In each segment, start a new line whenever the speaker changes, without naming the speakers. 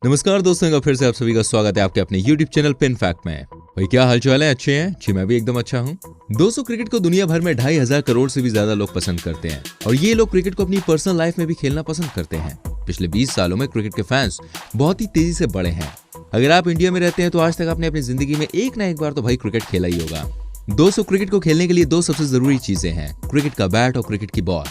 नमस्कार दोस्तों, का फिर से आप सभी का स्वागत है आपके अपने YouTube चैनल पिन फैक्ट में। भाई क्या हालचाल है? अच्छे हैं जी? मैं भी एकदम अच्छा हूँ। दोस्तों, क्रिकेट को दुनिया भर में 2,500 करोड़ से भी ज्यादा लोग पसंद करते हैं और ये लोग क्रिकेट को अपनी पर्सनल लाइफ में भी खेलना पसंद करते हैं। पिछले 20 सालों में क्रिकेट के फैंस बहुत ही तेजी से बढ़े हैं। अगर आप इंडिया में रहते हैं तो आज तक आपने अपनी जिंदगी में एक ना एक बार तो भाई क्रिकेट खेला ही होगा। दोस्तों, क्रिकेट को खेलने के लिए दो सबसे जरूरी चीजें हैं, क्रिकेट का बैट और क्रिकेट की बॉल।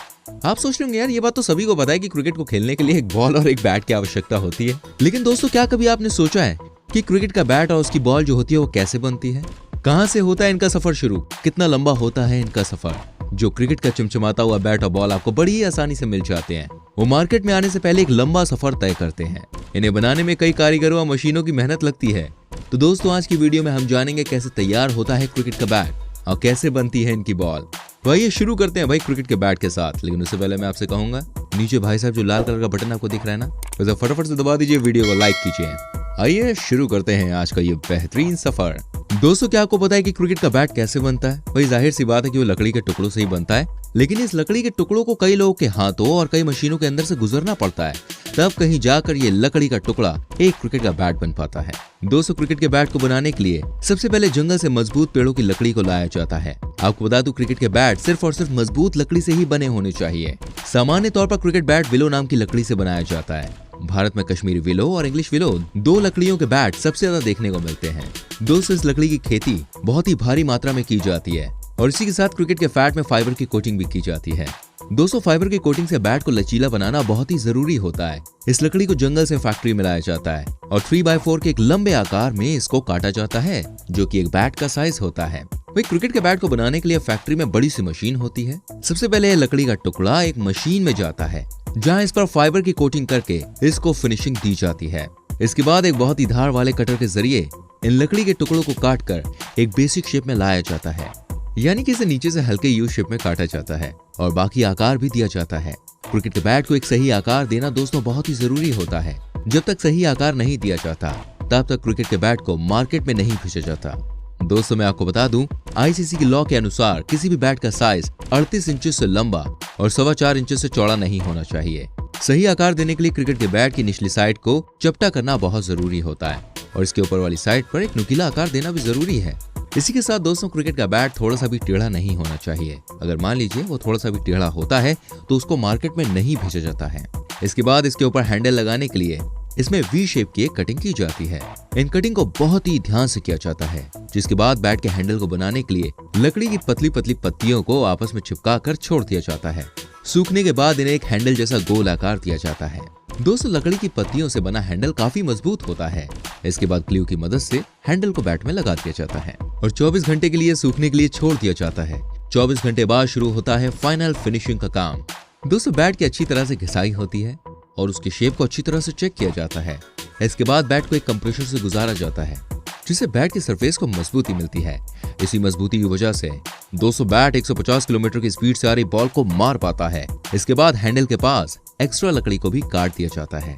आप सोच रहे होंगे यार, ये बात तो सभी को पता है कि क्रिकेट को खेलने के लिए एक बॉल और एक बैट की आवश्यकता होती है। लेकिन दोस्तों, क्या कभी आपने सोचा है कि क्रिकेट का बैट और उसकी बॉल जो होती है वो कैसे बनती है? कहां से होता है इनका सफर शुरू? कितना लंबा होता है इनका सफर? जो क्रिकेट का चमचमाता हुआ बैट और बॉल आपको बड़ी ही आसानी से मिल जाते हैं, वो मार्केट में आने से पहले एक लंबा सफर तय करते हैं। इन्हें बनाने में कई कारीगरों और मशीनों की मेहनत लगती है। तो दोस्तों, आज की वीडियो में हम जानेंगे कैसे तैयार होता है क्रिकेट का बैट और कैसे बनती है इनकी बॉल। भाई ये शुरू करते हैं भाई क्रिकेट के बैट के साथ। लेकिन उससे पहले मैं आपसे कहूंगा, नीचे भाई साहब जो लाल कलर का बटन आपको दिख रहा है ना, उसे फटाफट से दबा दीजिए, वीडियो को लाइक कीजिए। आइए शुरू करते हैं आज का ये बेहतरीन सफर। दोस्तों, क्या आपको पता है कि क्रिकेट का बैट कैसे बनता है? भाई जाहिर सी बात है कि वो लकड़ी के टुकड़ों से ही बनता है। लेकिन इस लकड़ी के टुकड़ों को कई लोगों के हाथों और कई मशीनों के अंदर से गुजरना पड़ता है, तब कहीं जाकर ये लकड़ी का टुकड़ा एक क्रिकेट का बैट बन पाता है। दोस्तों, क्रिकेट के बैट को बनाने के लिए सबसे पहले जंगल से मजबूत पेड़ों की लकड़ी को लाया जाता है। आपको बता दूं, क्रिकेट के बैट सिर्फ और सिर्फ मजबूत लकड़ी से ही बने होने चाहिए। सामान्य तौर पर क्रिकेट बैट विलो नाम की लकड़ी से बनाया जाता है। भारत में कश्मीरी विलो और इंग्लिश विलो, दो लकड़ियों के बैट सबसे ज्यादा देखने को मिलते हैं। दोस्तों, इस लकड़ी की खेती बहुत ही भारी मात्रा में की जाती है और इसी के साथ क्रिकेट के बैट में फाइबर की कोटिंग भी की जाती है। दोस्तों, फाइबर की कोटिंग से बैट को लचीला बनाना बहुत ही जरूरी होता है। इस लकड़ी को जंगल से फैक्ट्री में लाया जाता है और 3x4 के एक लंबे आकार में इसको काटा जाता है, जो कि एक बैट का साइज होता है। वही क्रिकेट के बैट को बनाने के लिए फैक्ट्री में बड़ी सी मशीन होती है। सबसे पहले लकड़ी का टुकड़ा एक मशीन में जाता है, जहां इस पर फाइबर की कोटिंग करके इसको फिनिशिंग दी जाती है। इसके बाद एक बहुत ही धार वाले कटर के जरिए इन लकड़ी के टुकड़ों को काटकर एक बेसिक शेप में लाया जाता है, यानी कि इसे नीचे से हल्के यू शेप में काटा जाता है और बाकी आकार भी दिया जाता है। क्रिकेट के बैट को एक सही आकार देना दोस्तों बहुत ही जरूरी होता है। जब तक सही आकार नहीं दिया जाता, तब तक क्रिकेट के बैट को मार्केट में नहीं भेजा जाता। दोस्तों, मैं आपको बता दूं, आईसीसी के लॉ के अनुसार किसी भी बैट का साइज 38 इंच से लंबा और 4.25 इंच से चौड़ा नहीं होना चाहिए। सही आकार देने के लिए क्रिकेट के बैट की निचली साइड को चपटा करना बहुत जरूरी होता है और इसके ऊपर वाली साइड पर एक नुकीला आकार देना भी जरूरी है। इसी के साथ दोस्तों, क्रिकेट का बैट थोड़ा सा भी टेढ़ा नहीं होना चाहिए। अगर मान लीजिए वो थोड़ा सा भी टेढ़ा होता है तो उसको मार्केट में नहीं भेजा जाता है। इसके बाद इसके ऊपर हैंडल लगाने के लिए इसमें वी शेप की एक कटिंग की जाती है। इन कटिंग को बहुत ही ध्यान से किया जाता है। जिसके बाद बैट के हैंडल को बनाने के लिए लकड़ी की पतली पतली पत्तियों को आपस में चिपका कर छोड़ दिया जाता है। सूखने के बाद इन्हें एक हैंडल जैसा गोल आकार दिया जाता है। दोस्तों, लकड़ी की पत्तियों से बना हैंडल काफी मजबूत होता है। इसके बाद ग्लू की मदद से हैंडल को बैट में लगा दिया जाता है और 24 घंटे के लिए सूखने के लिए छोड़ दिया जाता है। 24 घंटे बाद शुरू होता है फाइनल फिनिशिंग का काम। दोस्तों, बैट की अच्छी तरह से घिसाई होती है और उसके शेप को अच्छी तरह से चेक किया जाता है। इसके बाद बैट को एक कंप्रेसर से गुजारा जाता है, जिससे बैट की सरफेस को मजबूती मिलती है। इसी मजबूती की वजह से दोस्तों बैट 150 किलोमीटर की स्पीड से आ रही बॉल को मार पाता है। इसके बाद हैंडल के पास एक्स्ट्रा लकड़ी को भी काट दिया जाता है।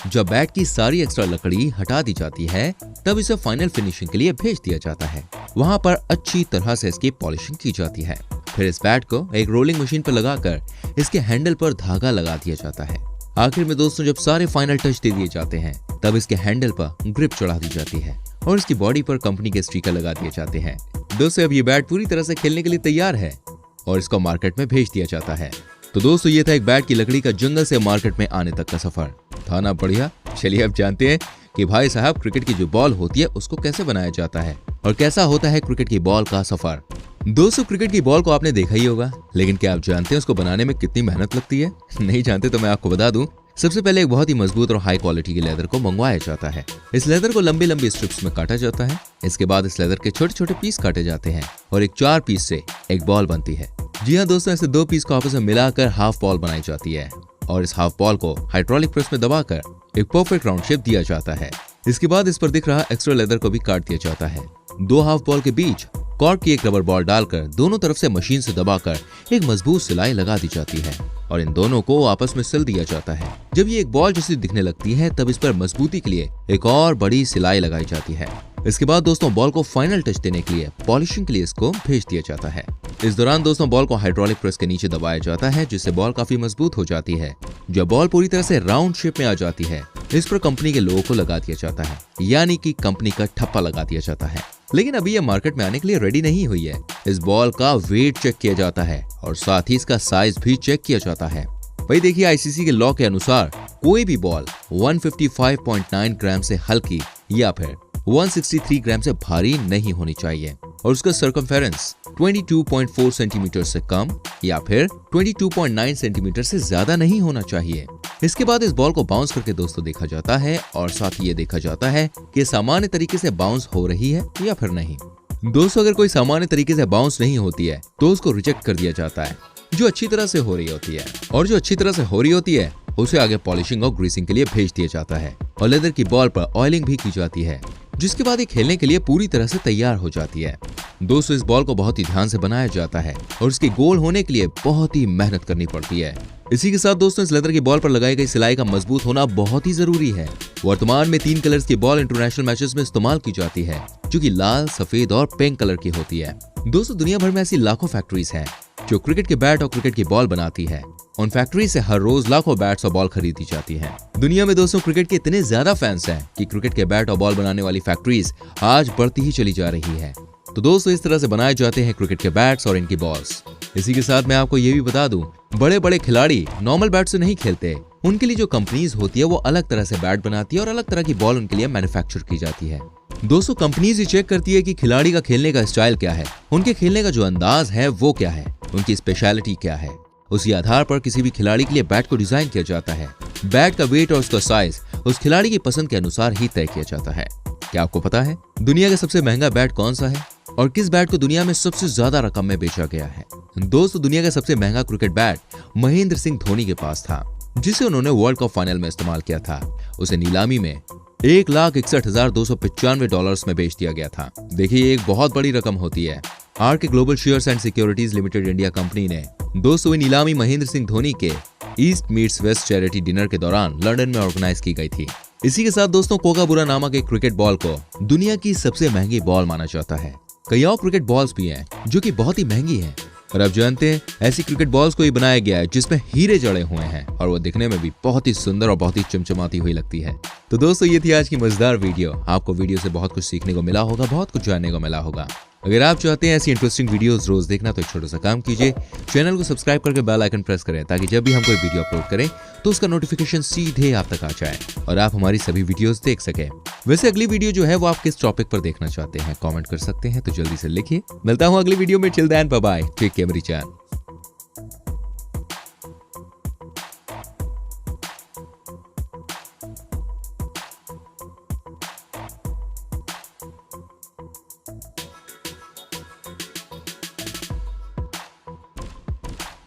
जब बैट की सारी एक्स्ट्रा लकड़ी हटा दी जाती है, तब इसे फाइनल फिनिशिंग के लिए भेज दिया जाता है। वहां पर अच्छी तरह से इसकी पॉलिशिंग की जाती है। फिर इस बैट को एक रोलिंग मशीन पर लगाकर इसके हैंडल पर धागा लगा दिया जाता है। आखिर में दोस्तों, जब सारे फाइनल टच दे दिए जाते हैं, तब इसके हैंडल पर ग्रिप चढ़ा दी जाती है और इसकी बॉडी पर कंपनी के स्टिकर लगा दिए जाते हैं। दोस्तों, अब ये बैट पूरी तरह से खेलने के लिए तैयार है और इसको मार्केट में भेज दिया जाता है। तो दोस्तों, ये था एक बैट की लकड़ी का जंगल से मार्केट में आने तक का सफर। था ना बढ़िया? चलिए अब जानते हैं कि भाई साहब क्रिकेट की जो बॉल होती है उसको कैसे बनाया जाता है और कैसा होता है क्रिकेट की बॉल का सफर। दोस्तों, क्रिकेट की बॉल को आपने देखा ही होगा, लेकिन क्या आप जानते हैं उसको बनाने में कितनी मेहनत लगती है? नहीं जानते तो मैं आपको बता दूं, सबसे पहले एक बहुत ही मजबूत और हाई क्वालिटी की लेदर को मंगवाया जाता है। इस लेदर को लंबी लंबी स्ट्रिप्स में काटा जाता है। इसके बाद इस लेदर के छोटे छोटे पीस काटे जाते हैं और एक 4 पीस से एक बॉल बनती है। जी हाँ दोस्तों, ऐसे 2 पीस को आपस में मिलाकर हाफ बॉल बनाई जाती है और इस हाफ बॉल को हाइड्रोलिक प्रेस में दबाकर एक परफेक्ट राउंड शेप दिया जाता है। इसके बाद इस पर दिख रहा एक्स्ट्रा लेदर को भी काट दिया जाता है। 2 हाफ बॉल के बीच कॉर्क की एक रबर बॉल डालकर दोनों तरफ से मशीन से दबाकर एक मजबूत सिलाई लगा दी जाती है और इन दोनों को आपस में सिल दिया जाता है। जब ये एक बॉल जैसी दिखने लगती है, तब इस पर मजबूती के लिए एक और बड़ी सिलाई लगाई जाती है। इसके बाद दोस्तों, बॉल को फाइनल टच देने के लिए पॉलिशिंग के लिए इसको भेज दिया जाता है। इस दौरान दोस्तों, बॉल को हाइड्रोलिक प्रेस के नीचे दबाया जाता है, जिससे बॉल काफी मजबूत हो जाती है। जब बॉल पूरी तरह से राउंड शेप में आ जाती है, इस पर कंपनी के लोगों को लगा दिया जाता है, यानी कि कंपनी का ठप्पा लगा दिया जाता है। लेकिन अभी ये मार्केट में आने के लिए रेडी नहीं हुई है। इस बॉल का वेट चेक किया जाता है और साथ ही इसका साइज भी चेक किया जाता है। भाई देखिए, आईसीसी के लॉ के अनुसार कोई भी बॉल 155.9 ग्राम से हल्की या फिर 163 ग्राम से भारी नहीं होनी चाहिए और उसका सर्कमफेरेंस 22.4 सेंटीमीटर से कम या फिर 22.9 सेंटीमीटर से ज्यादा नहीं होना चाहिए। इसके बाद इस बॉल को बाउंस करके दोस्तों देखा जाता है और साथ ही ये देखा जाता है कि सामान्य तरीके से बाउंस हो रही है या फिर नहीं। दोस्तों, अगर कोई सामान्य तरीके से बाउंस नहीं होती है तो उसको रिजेक्ट कर दिया जाता है। जो अच्छी तरह से हो रही होती है और जो अच्छी तरह से हो रही होती है उसे आगे पॉलिशिंग और ग्रीसिंग के लिए भेज दिया जाता है और लेदर की बॉल पर ऑयलिंग भी की जाती है, जिसके बाद ये खेलने के लिए पूरी तरह से तैयार हो जाती है। दोस्तों, इस बॉल को बहुत ही ध्यान से बनाया जाता है और इसके गोल होने के लिए बहुत ही मेहनत करनी पड़ती है। इसी के साथ दोस्तों, इस लेदर की बॉल पर लगाई गई सिलाई का मजबूत होना बहुत ही जरूरी है। वर्तमान में 3 कलर्स की बॉल इंटरनेशनल मैचेस में इस्तेमाल की जाती है, जो कि लाल, सफेद और पिंक कलर की होती है। दोस्तों, दुनिया भर में ऐसी लाखों फैक्ट्रीज हैं जो क्रिकेट के बैट और क्रिकेट की बॉल बनाती है। उन फैक्ट्री से हर रोज लाखों बैट्स और बॉल खरीदी जाती है। दुनिया में दोस्तों क्रिकेट के इतने ज्यादा फैंस हैं कि क्रिकेट के बैट और बॉल बनाने वाली फैक्ट्रीज आज बढ़ती ही चली जा रही है। तो दोस्तों, इस तरह से बनाए जाते हैं क्रिकेट के बैट्स और इनकी बॉल्स। इसी के साथ मैं आपको ये भी बता दूं, बड़े बड़े खिलाड़ी नॉर्मल बैट से नहीं खेलते। उनके लिए जो कंपनीज होती है वो अलग तरह से बैट बनाती है और अलग तरह की बॉल उनके लिए मैन्युफैक्चर की जाती है। दोस्तों, कंपनीज ही चेक करती है कि खिलाड़ी का खेलने का स्टाइल क्या है, उनके खेलने का जो अंदाज है वो क्या है, उनकी स्पेशलिटी क्या है। उसी आधार पर किसी भी खिलाड़ी के लिए बैट को डिजाइन किया जाता है। बैट का वेट और उसका साइज उस खिलाड़ी की पसंद के अनुसार ही तय किया जाता है। क्या आपको पता है दुनिया का सबसे महंगा बैट कौन सा है और किस बैट को दुनिया में सबसे ज्यादा रकम में बेचा गया है? दोस्तों, दुनिया का सबसे महंगा क्रिकेट बैट महेंद्र सिंह धोनी के पास था, जिसे उन्होंने वर्ल्ड कप फाइनल में इस्तेमाल किया था। उसे नीलामी में $1,61,295 में बेच दिया गया था। देखिए, ये एक बहुत बड़ी रकम होती है। RK Global Shares and Securities Limited India company ने 200वीं नीलामी महेंद्र सिंह धोनी के East Meets West charity dinner के दौरान लंदन में ऑर्गेनाइज की गई थी। इसी के साथ दोस्तों, कोकाबुरा नामक एक क्रिकेट बॉल को दुनिया की सबसे महंगी बॉल माना जाता है। कई और क्रिकेट बॉल्स भी हैं जो कि बहुत ही महंगी हैं और आप जानते हैं ऐसी क्रिकेट बॉल्स को ही बनाया गया है जिसमें हीरे जड़े हुए हैं और वो दिखने में भी बहुत ही सुंदर और बहुत ही चमचमाती हुई लगती है। तो दोस्तों, ये थी आज की मजेदार वीडियो। आपको वीडियो से बहुत कुछ सीखने को मिला होगा, बहुत कुछ जानने को मिला होगा। अगर आप चाहते हैं ऐसी इंटरेस्टिंग वीडियोस रोज देखना तो एक छोटा सा काम कीजिए, चैनल को सब्सक्राइब करके बेल आइकन प्रेस करें ताकि जब भी हम कोई वीडियो अपलोड करें तो उसका नोटिफिकेशन सीधे आप तक आ जाए और आप हमारी सभी वीडियोस देख सकें। वैसे अगली वीडियो जो है वो आप किस टॉपिक पर देखना चाहते हैं कमेंट कर सकते हैं, तो जल्दी से लिखिए। मिलता हूँ अगली वीडियो में। Till then bye bye, take care मेरी जान।